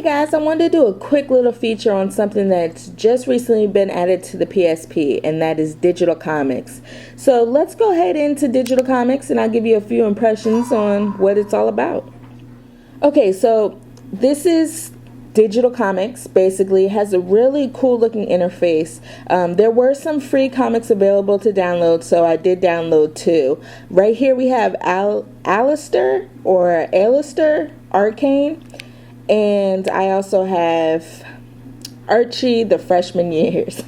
Hey guys, I wanted to do a quick little feature on something that's just recently been added to the PSP, and that is digital comics. So let's go ahead into digital comics and I'll give you a few impressions on what it's all about. Okay, so this is digital comics. Basically, it has a really cool looking interface. There were some free comics available to download, so I did download two. Right here we have Alistair Arcane. And I also have Archie, the freshman years.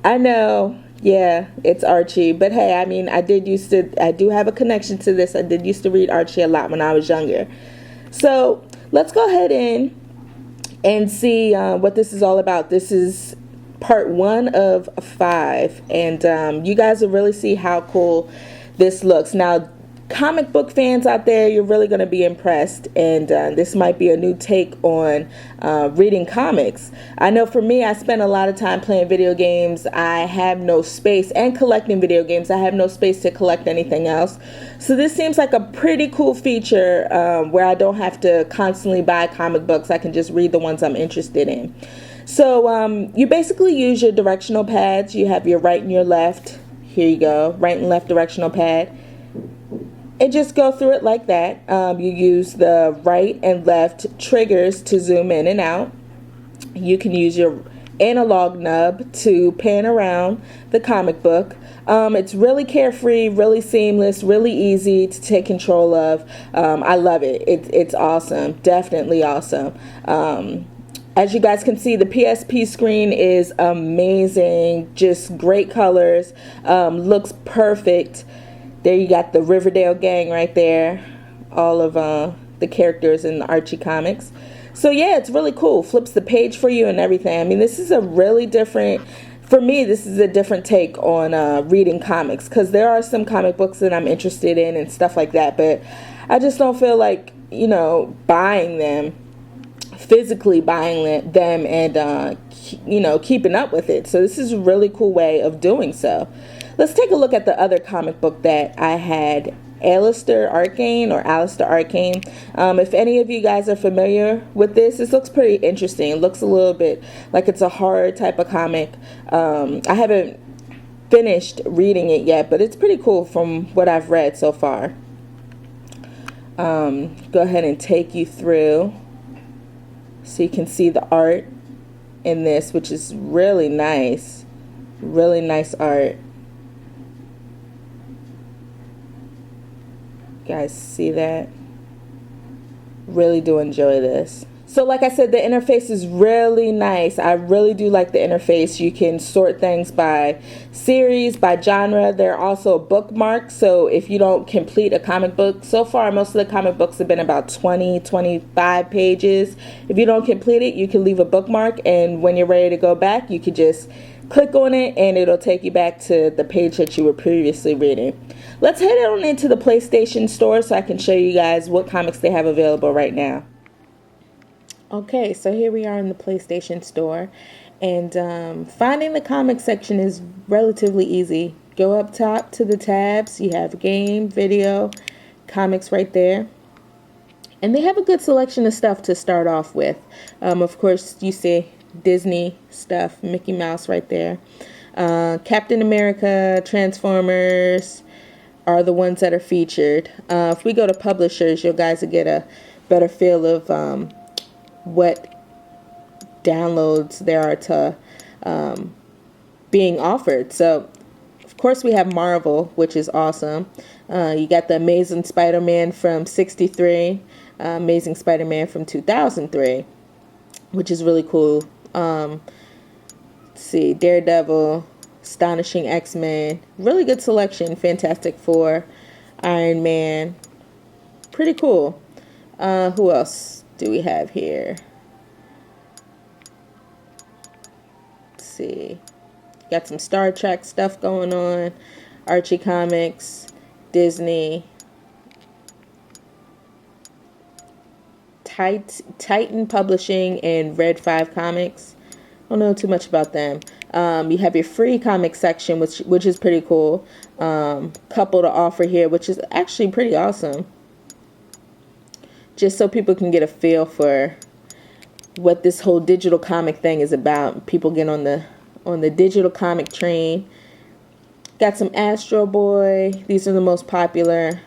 I know, yeah, it's Archie. But hey, I mean, I do have a connection to this. I did used to read Archie a lot when I was younger. So let's go ahead in and see what this is all about. This is part 1 of 5. And you guys will really see how cool this looks. Now, comic book fans out there, you're really going to be impressed, and this might be a new take on reading comics. I know for me, I spend a lot of time playing video games. I have no space, and collecting video games, I have no space to collect anything else. So this seems like a pretty cool feature where I don't have to constantly buy comic books. I can just read the ones I'm interested in. So you basically use your directional pads. You have your right and your left. Here you go, right and left directional pad. And just go through it like that. You use the right and left triggers to zoom in and out. You can use your analog nub to pan around the comic book. It's really carefree, really seamless, really easy to take control of. I love it. It's awesome. Definitely awesome. As you guys can see, the PSP screen is amazing. Just great colors. Looks perfect. There you got the Riverdale gang right there, all of the characters in the Archie comics. So yeah, it's really cool. Flips the page for you and everything. I mean, this is a really different, for me, this is a different take on reading comics, because there are some comic books that I'm interested in and stuff like that, but I just don't feel like, buying them, physically buying them and, keeping up with it. So this is a really cool way of doing so. Let's take a look at the other comic book that I had, Alistair Arcane. If any of you guys are familiar with this looks pretty interesting. It looks a little bit like it's a horror type of comic. I haven't finished reading it yet, but it's pretty cool from what I've read so far. Go ahead and take you through so you can see the art in this, which is really nice. Really nice art. Guys, see that? Really do enjoy this. So like I said, the interface is really nice. I really do like the interface. You can sort things by series, by genre. There are also bookmarks, so if you don't complete a comic book, so far most of the comic books have been about 20-25 pages. If you don't complete it, you can leave a bookmark, and when you're ready to go back, you could just click on it and it'll take you back to the page that you were previously reading. Let's head on into the PlayStation Store so I can show you guys what comics they have available right now. Okay, so here we are in the PlayStation Store, and finding the comic section is relatively easy. Go up top to the tabs. You have game, video, comics right there. And they have a good selection of stuff to start off with. Of course, you see Disney stuff, Mickey Mouse right there. Captain America, Transformers are the ones that are featured. If we go to publishers, you guys will get a better feel of what downloads there are to being offered. So, of course, we have Marvel, which is awesome. You got the Amazing Spider-Man from '63, Amazing Spider-Man from 2003, which is really cool. Let's see, Daredevil, Astonishing X-Men, really good selection. Fantastic Four, Iron Man, pretty cool. Who else do we have here? Let's see, got some Star Trek stuff going on, Archie Comics, Disney, Titan Publishing, and Red 5 Comics. I don't know too much about them. You have your free comic section, which is pretty cool. Couple to offer here, which is actually pretty awesome. Just so people can get a feel for what this whole digital comic thing is about. People get on the digital comic train. Got some Astro Boy. These are the most popular.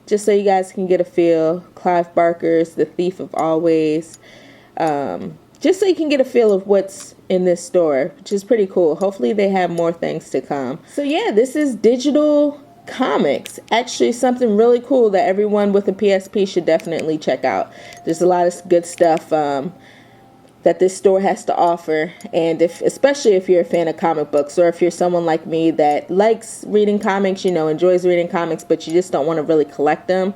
Just so you guys can get a feel. Clive Barker's The Thief of Always. Just so you can get a feel of what's in this store, which is pretty cool. Hopefully they have more things to come. So yeah, this is digital comics. Actually something really cool that everyone with a PSP should definitely check out. There's a lot of good stuff that this store has to offer, and especially if you're a fan of comic books, or if you're someone like me that likes reading comics, enjoys reading comics, but you just don't want to really collect them.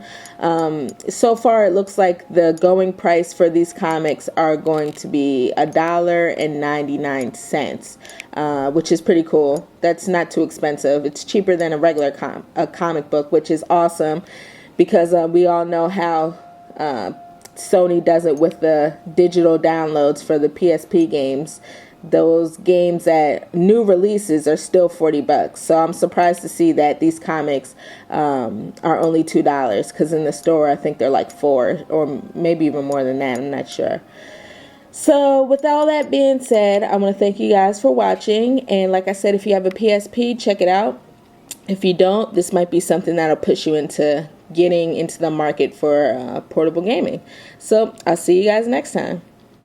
So far it looks like the going price for these comics are going to be $1.99, which is pretty cool. That's not too expensive. It's cheaper than a regular comic book, which is awesome, because we all know how Sony does it with the digital downloads for the PSP games. Those games at new releases are still $40. So I'm surprised to see that these comics are only $2, because in the store I think they're like $4, or maybe even more than that. I'm not sure. So with all that being said, I want to thank you guys for watching. And like I said, if you have a PSP, check it out. If you don't, this might be something that'll push you into getting into the market for portable gaming. So I'll see you guys next time.